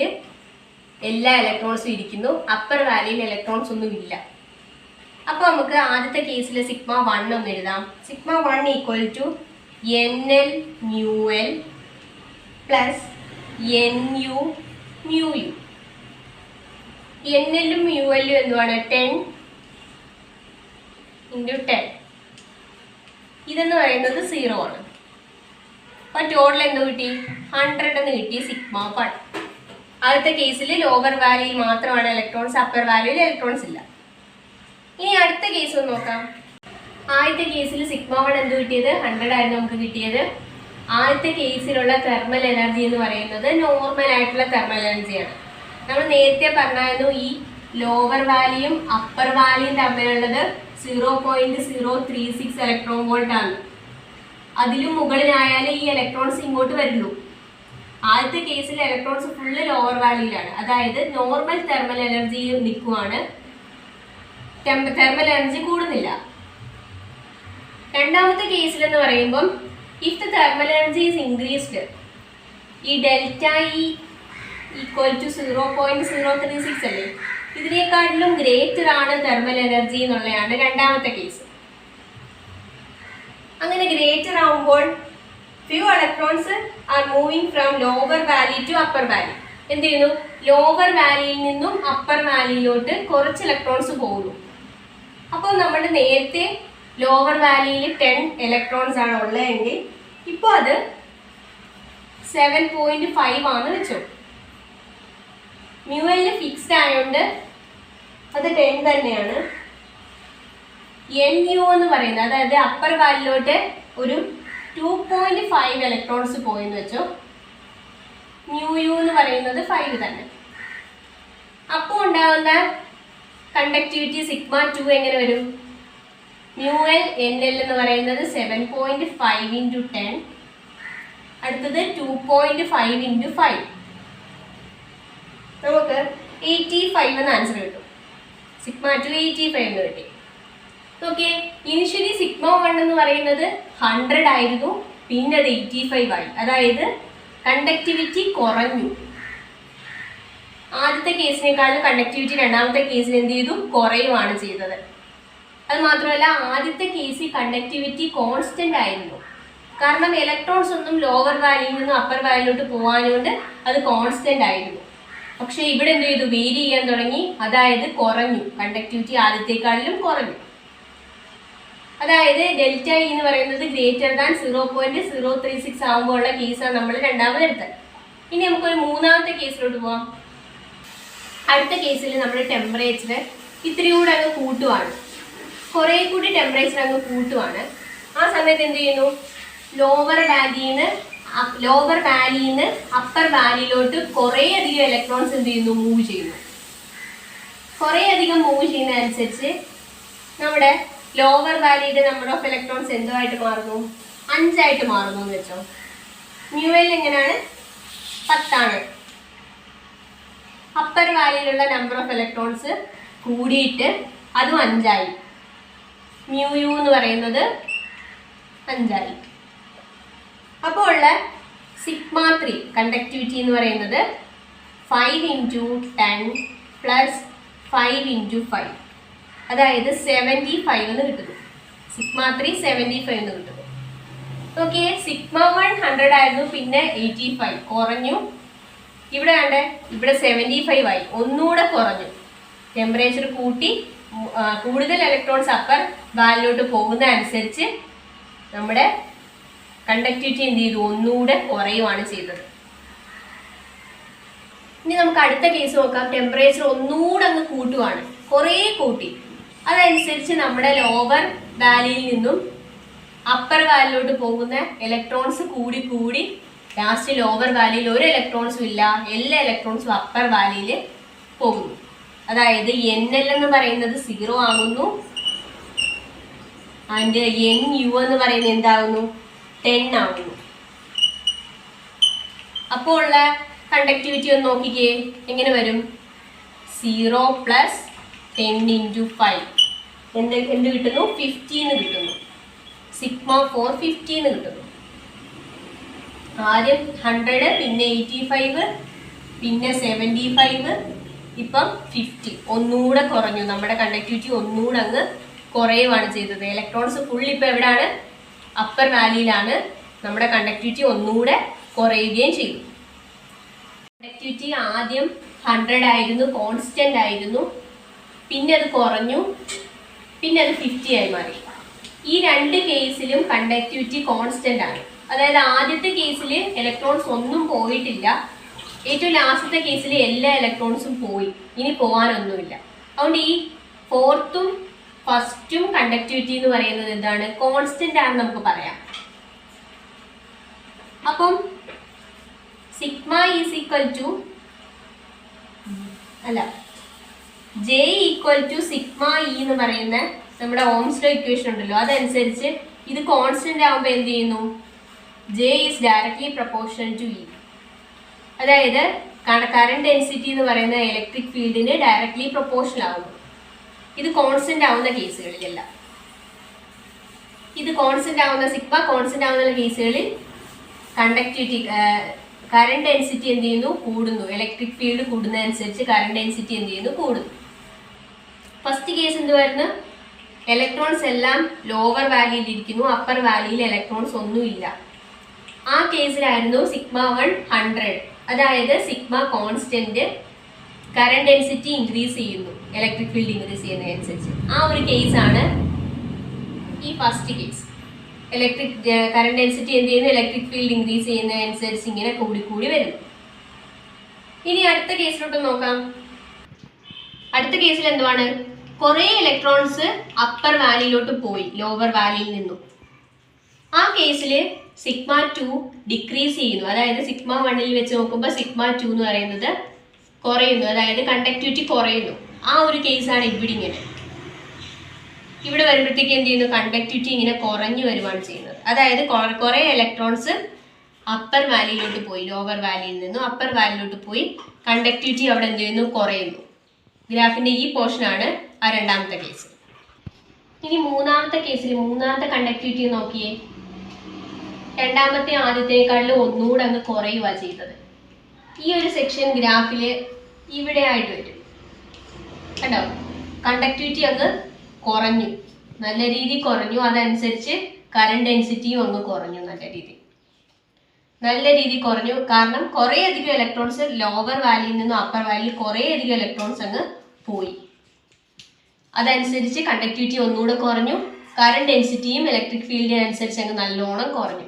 എല്ലാ ഇലക്ട്രോൺസും ഇരിക്കുന്നു, അപ്പർ വാലിയിൽ ഇലക്ട്രോൺസ് ഒന്നും ഇല്ല. അപ്പൊ നമുക്ക് ആദ്യത്തെ കേസിൽ സിഗ്മ 1 ഒന്ന് എഴുതാം. Sigma 1 equal to NL mu L plus NU mu U. NLും മ്യൂ എല്ലും എന്തുവാണ്? 10 × 10. ഇതെന്ന് പറയുന്നത് 0 ആണ്. അപ്പൊ ടോട്ടൽ എന്ത് കിട്ടി? 100 എന്ന് കിട്ടി. സിഗ്മ 1. ആദ്യത്തെ കേസിൽ ലോവർ വാലിയിൽ മാത്രമാണ് ഇലക്ട്രോൺസ്, അപ്പർ വാലിയിൽ ഇലക്ട്രോൺസ് ഇല്ല. ഇനി അടുത്ത കേസ് ഒന്ന് നോക്കാം. ആദ്യത്തെ കേസിൽ സിഗ്മ 1 എന്ത് കിട്ടിയത്? 100 ആയിരുന്നു നമുക്ക് കിട്ടിയത്. ആദ്യത്തെ കേസിലുള്ള തെർമൽ എനർജി എന്ന് പറയുന്നത് നോർമൽ ആയിട്ടുള്ള തെർമൽ എനർജിയാണ്. നമ്മൾ നേരത്തെ പറഞ്ഞായിരുന്നു ഈ ലോവർ വാലിയും അപ്പർ വാലിയും തമ്മിലുള്ളത് 0.036 ഇലക്ട്രോൺ വോൾട്ട് ആണ്. അതിലും മുകളിലായാലേ ഈ ഇലക്ട്രോൺസ് ഇങ്ങോട്ട് വരുള്ളൂ. ആദ്യത്തെ കേസിൽ ഇലക്ട്രോൺസ് ഫുള്ള് ലോവർ വാലിയിലാണ്, അതായത് നോർമൽ തെർമൽ എനർജിയിൽ നിൽക്കുവാണ്, തെർമൽ എനർജി കൂടുന്നില്ല. രണ്ടാമത്തെ കേസിൽ എന്ന് പറയുമ്പം if the thermal energy is increased, ഈ ഡെൽറ്റ ഇ ഈക്വൽ ടു 0.036 അല്ലേ, ഇതിനേക്കാട്ടിലും ഗ്രേറ്റർ ആണ് തെർമൽ എനർജി എന്നുള്ളതാണ് രണ്ടാമത്തെ കേസ്. അങ്ങനെ ഗ്രേറ്റർ ആവുമ്പോൾ few electrons are moving from lower valley to upper valley. എന്ത് ചെയ്യുന്നു? ലോവർ വാലിയിൽ നിന്നും അപ്പർ വാലിയിലോട്ട് കുറച്ച് ഇലക്ട്രോൺസ് പോകുന്നു. അപ്പോൾ നമ്മൾ നേരത്തെ ലോവർ വാലിയിൽ 10 ഇലക്ട്രോൺസ് ആണ് ഉള്ളതെങ്കിൽ ഇപ്പോൾ അത് 7.5 ആണെന്ന് വെച്ചോ. മ്യൂഎല്ല് ഫിക്സ്ഡ് ആയതുകൊണ്ട് അത് 10 തന്നെയാണ്. NU എന്ന് പറയുന്നത്, അതായത് അപ്പർ വാലിലോട്ട് ഒരു 2.5 ഇലക്ട്രോൺസ് പോയെന്ന് വെച്ചോ. മ്യൂ യു എന്ന് പറയുന്നത് 5 തന്നെ. അപ്പോൾ ഉണ്ടാകുന്ന കണ്ടക്ടിവിറ്റി സിഗ്മ 2 എങ്ങനെ വരും? മ്യൂ എൽ NL എന്ന് പറയുന്നത് 7.5 × 10, അടുത്തത് 2.5 × 5. നമുക്ക് 85 എന്ന് ആൻസർ കിട്ടും. സിഗ്മ 2 85 എന്ന് കിട്ടി. ഓക്കെ, ഇനിഷ്യലി സിഗ്മ 1 എന്ന് പറയുന്നത് 100 ആയിരുന്നു, പിന്നെ അത് 85 ആയി. അതായത് കണ്ടക്ടിവിറ്റി കുറഞ്ഞു. ആദ്യത്തെ കേസിനേക്കാളും കണ്ടക്ടിവിറ്റി രണ്ടാമത്തെ കേസിന് എന്ത് ചെയ്തു? കുറയുവാണ് ചെയ്തത്. അത് മാത്രമല്ല, ആദ്യത്തെ കേസിൽ കണ്ടക്ടിവിറ്റി കോൺസ്റ്റന്റ് ആയിരുന്നു. കാരണം ഇലക്ട്രോൺസ് ഒന്നും ലോവർ വാലിയിൽ നിന്നും അപ്പർ വാലിയിലോട്ട് പോകാനുകൊണ്ട് അത് കോൺസ്റ്റന്റ് ആയിരുന്നു. പക്ഷെ ഇവിടെ എന്ത് ചെയ്തു? വേരി ചെയ്യാൻ തുടങ്ങി, അതായത് കുറഞ്ഞു. കണ്ടക്ടിവിറ്റി ആദ്യത്തെക്കാളിലും കുറഞ്ഞു. അതായത് ഡെൽറ്റ ഇ എന്ന് പറയുന്നത് ഗ്രേറ്റർ ദാൻ 0.036 ആകുമ്പോൾ ഉള്ള കേസാണ് നമ്മൾ രണ്ടാമത് എടുത്തത്. ഇനി നമുക്കൊരു മൂന്നാമത്തെ കേസിലോട്ട് പോവാം. അടുത്ത കേസിൽ നമ്മുടെ ടെമ്പറേച്ചർ ഇത്തിരി കൂടെ അങ്ങ് കൂട്ടുവാണ്, കുറേ കൂടി ടെമ്പറേച്ചർ അങ്ങ് കൂട്ടുവാണ്. ആ സമയത്ത് എന്ത് ചെയ്യുന്നു, ലോവർ വാലിന്ന് അപ്പർ വാലിയിലോട്ട് കുറേ അധികം ഇലക്ട്രോൺസ് എന്ത് ചെയ്യുന്നു, മൂവ് ചെയ്യുന്നു. കുറേ അധികം മൂവ് ചെയ്യുന്ന അനുസരിച്ച് നമ്മുടെ ലോവർ വാലിയുടെ നമ്പർ ഓഫ് ഇലക്ട്രോൺസ് എന്തുമായിട്ട് മാറുന്നു, 5 ആയിട്ട് മാറുന്നു എന്ന് വെച്ചോ. മ്യൂവൽ എങ്ങനെയാണ്, 10 ആണ്. അപ്പർ വാലിയിലുള്ള നമ്പർ ഓഫ് ഇലക്ട്രോൺസ് കൂടിയിട്ട് അതും 5 ആയി. മ്യൂ യു എന്ന് പറയുന്നത് 5 ആയി. അപ്പോൾ ഉള്ള സിഗ്മ 3 കണ്ടക്ടിവിറ്റി എന്ന് പറയുന്നത് 5 × 10 + 5 × 5, അതായത് 75 എന്ന് കിട്ടുന്നു. സിഗ്മ 3 75 എന്ന് കിട്ടുന്നു. ഓക്കെ, സിഗ്മ 1 100 ആയിരുന്നു, പിന്നെ 85 കുറഞ്ഞു. ഇവിടെ കണ്ടേ, ഇവിടെ 75 ആയി, ഒന്നുകൂടെ കുറഞ്ഞു. ടെമ്പറേച്ചർ കൂട്ടി കൂടുതൽ ഇലക്ട്രോൺസ് അപ്പർ വാലിലോട്ട് പോകുന്ന അനുസരിച്ച് നമ്മുടെ കണ്ടക്ടിവിറ്റി എന്ത് ചെയ്തു, ഒന്നുകൂടെ കുറയുവാണ് ചെയ്തത്. ഇനി നമുക്ക് അടുത്ത കേസ് നോക്കാം. ടെമ്പറേച്ചർ ഒന്നുകൂടെ അങ്ങ് കൂട്ടുവാണ്, കുറേ കൂട്ടി. അതനുസരിച്ച് നമ്മുടെ ലോവർ വാലിയിൽ നിന്നും അപ്പർ വാലിലോട്ട് പോകുന്ന ഇലക്ട്രോൺസ് കൂടി കൂടി ലാസ്റ്റ് ലോവർ വാലിയിൽ ഒരു ഇലക്ട്രോൺസും ഇല്ല, എല്ലാ ഇലക്ട്രോൺസും അപ്പർ വാലിയിൽ പോകുന്നു. അതായത് NL എന്ന് പറയുന്നത് 0 ആകുന്നു, ആൻഡ് NU എന്ന് പറയുന്നത് എന്താകുന്നു, 10 ആകുന്നു. അപ്പോൾ ഉള്ള കണ്ടക്ടിവിറ്റി ഒന്ന് നോക്കിക്കേ, എങ്ങനെ വരും, 0 + 10 × 5 എന്ത് കിട്ടുന്നു, 50 എന്ന് കിട്ടുന്നു. സിഗ്മ 4 50 എന്ന് കിട്ടുന്നു. ആദ്യം 100, പിന്നെ 85, പിന്നെ 75, ഇപ്പം 50. ഒന്നുകൂടെ കുറഞ്ഞു, നമ്മുടെ കണ്ടക്ടിവിറ്റി ഒന്നുകൂടെ അങ്ങ് കുറയുവാണ് ചെയ്തത്. ഇലക്ട്രോൺസ് ഫുൾ ഇപ്പം എവിടെയാണ്, അപ്പർ വാലിയിലാണ്. നമ്മുടെ കണ്ടക്ടിവിറ്റി ഒന്നുകൂടെ കുറയുകയും ചെയ്തു. കണ്ടക്ടിവിറ്റി ആദ്യം 100 ആയിരുന്നു, കോൺസ്റ്റന്റ് ആയിരുന്നു, പിന്നെ അത് കുറഞ്ഞു, പിന്നെ അത് 50 ആയി മാറി. ഈ രണ്ട് കേസിലും കണ്ടക്ടിവിറ്റി കോൺസ്റ്റന്റ് ആണ്. അതായത് ആദ്യത്തെ കേസിൽ ഇലക്ട്രോൺസ് ഒന്നും പോയിട്ടില്ല, ഏറ്റവും ലാസ്റ്റത്തെ കേസിൽ എല്ലാ ഇലക്ട്രോൺസും പോയി, ഇനി പോകാനൊന്നുമില്ല. അതുകൊണ്ട് ഈ 4th ഉം 1st ഉം കണ്ടക്ടിവിറ്റി എന്ന് പറയുന്നത് എന്താണ്, കോൺസ്റ്റന്റ് ആണെന്ന് നമുക്ക് പറയാം. അപ്പം sigma is equal to J = sigma E എന്ന് പറയുന്ന നമ്മുടെ ഓംസ് ലോ ഇക്വേഷൻ ഉണ്ടല്ലോ, അതനുസരിച്ച് ഇത് കോൺസ്റ്റന്റ് ആകുമ്പോൾ എന്ത് ചെയ്യുന്നു, J is directly proportional to E. അതായത് കറന്റ് ഡെൻസിറ്റി എന്ന് പറയുന്ന ഇലക്ട്രിക് ഫീൽഡിന് ഡയറക്ട്ലി പ്രൊപ്പോർഷണൽ ആകുന്നു. ഇത് കോൺസ്റ്റന്റ് ആവുന്ന കേസുകളിലല്ല. ഇത് കോൺസ്റ്റന്റ് ആവുന്ന സിഗ്മ കോൺസ്റ്റന്റ് ആവുന്ന കേസുകളിൽ കണ്ടക്ടിവിറ്റി കറന്റ് ഡെൻസിറ്റി എന്ത് ചെയ്യുന്നു, കൂടുന്നു. ഇലക്ട്രിക് ഫീൽഡ് കൂടുന്നതനുസരിച്ച് കറന്റ് ഡെൻസിറ്റി എന്ത് ചെയ്യുന്നു, കൂടുന്നു. ഫസ്റ്റ് കേസ് എന്തുവായിരുന്നു, ഇലക്ട്രോൺസ് എല്ലാം ലോവർ വാലിയിൽ ഇരിക്കുന്നു, അപ്പർ വാലിയിൽ ഇലക്ട്രോൺസ് ഒന്നുമില്ല. ആ കേസിലായിരുന്നു സിഗ്മ 1 100, അതായത് sigma constant, current density increase ചെയ്യുന്നു, ഇലക്ട്രിക് ഫീൽഡ് ഇൻക്രീസ് ചെയ്യുന്നതനുസരിച്ച്. ആ ഒരു കേസാണ് ഈ first case. Electric current density എന്ത് ചെയ്യുന്നു, ഇലക്ട്രിക് ഫീൽഡ് ഇൻക്രീസ് ചെയ്യുന്നതനുസരിച്ച് ഇങ്ങനെ കൂടി വരുന്നു. ഇനി അടുത്ത കേസിലോട്ട് നോക്കാം. അടുത്ത കേസിൽ എന്തുവാണ്, കുറേ ഇലക്ട്രോൺസ് അപ്പർ വാലിയിലോട്ട് പോയി ലോവർ വാലിയിൽ നിന്നും. ആ കേസിൽ സിഗ്മ 2 ഡിക്രീസ് ചെയ്യുന്നു. അതായത് സിഗ്മ 1ൽ വെച്ച് നോക്കുമ്പോൾ സിഗ്മ 2 എന്ന് പറയുന്നത് കുറയുന്നു, അതായത് കണ്ടക്ടിവിറ്റി കുറയുന്നു. ആ ഒരു കേസാണ് ഇവിടെ ഇങ്ങനെ. ഇവിടെ വരുമ്പോഴത്തേക്ക് എന്ത് ചെയ്യുന്നു, കണ്ടക്ടിവിറ്റി ഇങ്ങനെ കുറഞ്ഞു വരുവാണ് ചെയ്യുന്നത്. അതായത് കുറേ ഇലക്ട്രോൺസ് അപ്പർ വാലിയിലോട്ട് പോയി, ലോവർ വാലിയിൽ നിന്നും അപ്പർ വാലിയിലോട്ട് പോയി, കണ്ടക്ടിവിറ്റി അവിടെ എന്ത് ചെയ്യുന്നു, കുറയുന്നു. ഗ്രാഫിന്റെ ഈ പോർഷനാണ് ആ രണ്ടാമത്തെ കേസ്. ഇനി മൂന്നാമത്തെ കേസിൽ മൂന്നാമത്തെ കണ്ടക്ടിവിറ്റി നോക്കിയേ. രണ്ടാമത്തെ ആദ്യത്തെക്കാളിൽ ഒന്നുകൂടെ അങ്ങ് കുറയുക ചെയ്തത്. ഈ ഒരു സെക്ഷൻ ഗ്രാഫില് ഇവിടെ ആയിട്ട് വരും കണ്ടോ, കണ്ടക്ടിവിറ്റി അങ്ങ് കുറഞ്ഞു, നല്ല രീതിയിൽ കുറഞ്ഞു. അതനുസരിച്ച് കറന്റ് ഡെൻസിറ്റിയും അങ്ങ് കുറഞ്ഞു, നല്ല രീതിയിൽ കുറഞ്ഞു. കാരണം കുറേ അധികം ഇലക്ട്രോൺസ് ലോവർ വാലിയിൽ നിന്നും അപ്പർ വാലിയിൽ കുറേ അധികം ഇലക്ട്രോൺസ് അങ്ങ് പോയി. അതനുസരിച്ച് കണ്ടക്ടിവിറ്റി ഒന്നുകൂടെ കുറഞ്ഞു, കറണ്ട് ഡെൻസിറ്റിയും ഇലക്ട്രിക് ഫീൽഡിനനുസരിച്ച് അങ്ങ് നല്ലോണം കുറഞ്ഞു.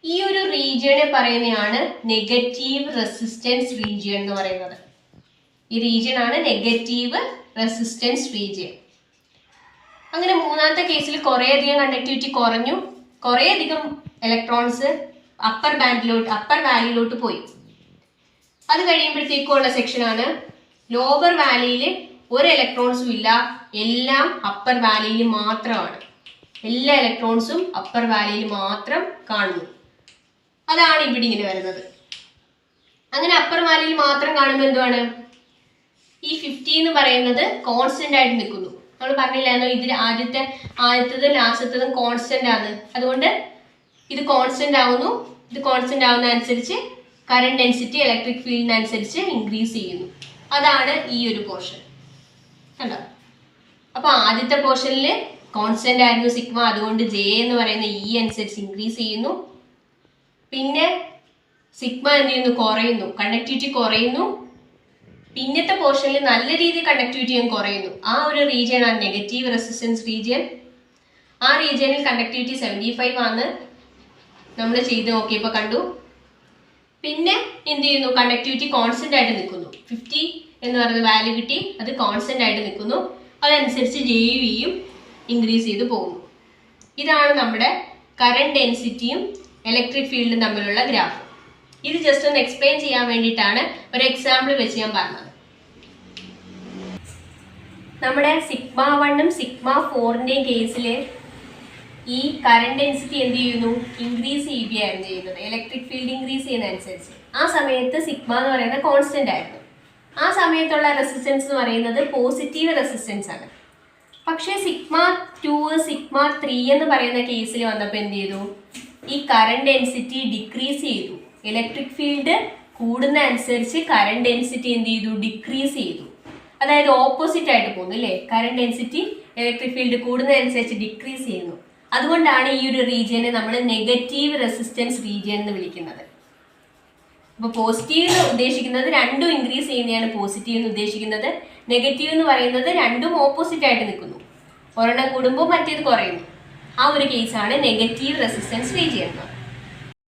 ഈ ഒരു റീജിയനെ പറയുന്നതാണ് നെഗറ്റീവ് റെസിസ്റ്റൻസ് റീജിയൻ എന്ന് പറയുന്നത്. ഈ റീജിയൻ ആണ് നെഗറ്റീവ് റെസിസ്റ്റൻസ് റീജിയൻ. അങ്ങനെ മൂന്നാമത്തെ കേസിൽ കുറേയധികം കണ്ടക്ടിവിറ്റി കുറഞ്ഞു, കുറേയധികം ഇലക്ട്രോൺസ് അപ്പർ വാല്യൂലോട്ട് പോയി. അത് കഴിയുമ്പോഴത്തേക്കുള്ള സെക്ഷനാണ് ലോവർ വാലിയിൽ ഒരു ഇലക്ട്രോൺസും ഇല്ല, എല്ലാം അപ്പർ വാലിയിൽ മാത്രമാണ്. എല്ലാ ഇലക്ട്രോൺസും അപ്പർ വാലിയിൽ മാത്രം കാണുന്നു. അതാണ് ഇവിടെ ഇങ്ങനെ വരുന്നത്. അങ്ങനെ അപ്പർ വാലിയിൽ മാത്രം കാണുമ്പോൾ എന്തുവാണ്, ഈ 50 എന്ന് പറയുന്നത് കോൺസ്റ്റന്റ് ആയിട്ട് നിൽക്കുന്നു. നമ്മൾ പറഞ്ഞില്ലായിരുന്നോ ഇതിൽ ആദ്യത്തതും ലാസ്റ്റത്തതും കോൺസ്റ്റന്റ് ആണ്. അതുകൊണ്ട് ഇത് കോൺസ്റ്റന്റ് ആവുന്നു. ഇത് കോൺസ്റ്റന്റ് ആവുന്ന അനുസരിച്ച് കറണ്ട് ഡെൻസിറ്റി ഇലക്ട്രിക് ഫീൽഡിനനുസരിച്ച് ഇൻക്രീസ് ചെയ്യുന്നു. അതാണ് ഈ ഒരു പോർഷൻ കണ്ടോ. അപ്പൊ ആദ്യത്തെ പോർഷനിൽ കോൺസ്റ്റന്റ് ആയിരുന്നു സിഗ്മ, അതുകൊണ്ട് ജെ എന്ന് പറയുന്ന ഇ അനുസരിച്ച് ഇൻക്രീസ് ചെയ്യുന്നു. പിന്നെ സിഗ്മ എന്ത് ചെയ്യുന്നു, കുറയുന്നു, കണ്ടക്ടിവിറ്റി കുറയുന്നു. പിന്നത്തെ പോർഷനിൽ നല്ല രീതിയിൽ കണ്ടക്ടിവിറ്റിയും കുറയുന്നു. ആ ഒരു റീജിയൻ ആണ് നെഗറ്റീവ് റെസിസ്റ്റൻസ് റീജിയൻ. ആ റീജിയനിൽ കണ്ടക്ടിവിറ്റി 75 ആണ് നമ്മൾ ചെയ്ത് നോക്കിയപ്പോൾ കണ്ടു. പിന്നെ എന്ത് ചെയ്യുന്നു, കണ്ടക്ടിവിറ്റി കോൺസ്റ്റന്റ് ആയിട്ട് നിൽക്കുന്നു. 50 എന്ന് പറയുന്ന വാല്യൂ കിട്ടി, അത് കോൺസ്റ്റന്റ് ആയിട്ട് നിൽക്കുന്നു. അതനുസരിച്ച് ജെയും ഇൻക്രീസ് ചെയ്ത് പോകുന്നു. ഇതാണ് നമ്മുടെ കറണ്ട് ഡെൻസിറ്റിയും ഇലക്ട്രിക് ഫീൽഡും തമ്മിലുള്ള ഗ്രാഫ്. ഇത് ജസ്റ്റ് ഒന്ന് എക്സ്പ്ലെയിൻ ചെയ്യാൻ വേണ്ടിയിട്ടാണ് ഒരു എക്സാമ്പിൾ വെച്ച് ഞാൻ പറഞ്ഞത്. നമ്മുടെ സിഗ്മ 1ഉം സിഗ്മ 4ന്റെയും കേസിൽ ഈ കറണ്ട് ഡെൻസിറ്റി എന്ത് ചെയ്യുന്നു, ഇൻക്രീസ് ചെയ്യുകയായിരുന്നു ചെയ്യുന്നത്, ഇലക്ട്രിക് ഫീൽഡ് ഇൻക്രീസ് ചെയ്യുന്നതനുസരിച്ച്. ആ സമയത്ത് സിഗ്മ എന്ന് പറയുന്നത് കോൺസ്റ്റന്റ് ആയിരുന്നു. ആ സമയത്തുള്ള റെസിസ്റ്റൻസ് എന്ന് പറയുന്നത് പോസിറ്റീവ് റെസിസ്റ്റൻസ് ആണ്. പക്ഷേ സിഗ്മ 2 സിഗ്മ 3 എന്ന് പറയുന്ന കേസിൽ വന്നപ്പോൾ എന്ത് ചെയ്തു, ഈ കറണ്ട് ഡെൻസിറ്റി ഡിക്രീസ് ചെയ്തു. ഇലക്ട്രിക് ഫീൽഡ് കൂടുന്ന അനുസരിച്ച് കറണ്ട് ഡെൻസിറ്റി എന്ത് ചെയ്തു, ഡിക്രീസ് ചെയ്തു. അതായത് ഓപ്പോസിറ്റ് ആയിട്ട് പോകുന്നു അല്ലേ. കറണ്ട് ഡെൻസിറ്റി ഇലക്ട്രിക് ഫീൽഡ് കൂടുന്നതനുസരിച്ച് ഡിക്രീസ് ചെയ്യുന്നു. അതുകൊണ്ടാണ് ഈ ഒരു റീജിയനെ നമ്മൾ നെഗറ്റീവ് റെസിസ്റ്റൻസ് റീജിയൻ എന്ന് വിളിക്കുന്നത്. അപ്പോൾ പോസിറ്റീവ് എന്ന് ഉദ്ദേശിക്കുന്നത് രണ്ടും ഇൻക്രീസ് ചെയ്യുന്നതാണ് പോസിറ്റീവ് എന്ന് ഉദ്ദേശിക്കുന്നത്. നെഗറ്റീവ് എന്ന് പറയുന്നത് രണ്ടും ഓപ്പോസിറ്റ് ആയിട്ട് നിൽക്കുന്നു. ഒരെണ്ണം കൂടുമ്പോൾ മറ്റേത് കുറയുന്നു. ആ ഒരു കേസാണ് നെഗറ്റീവ് റെസിസ്റ്റൻസ് റീജിയൻ.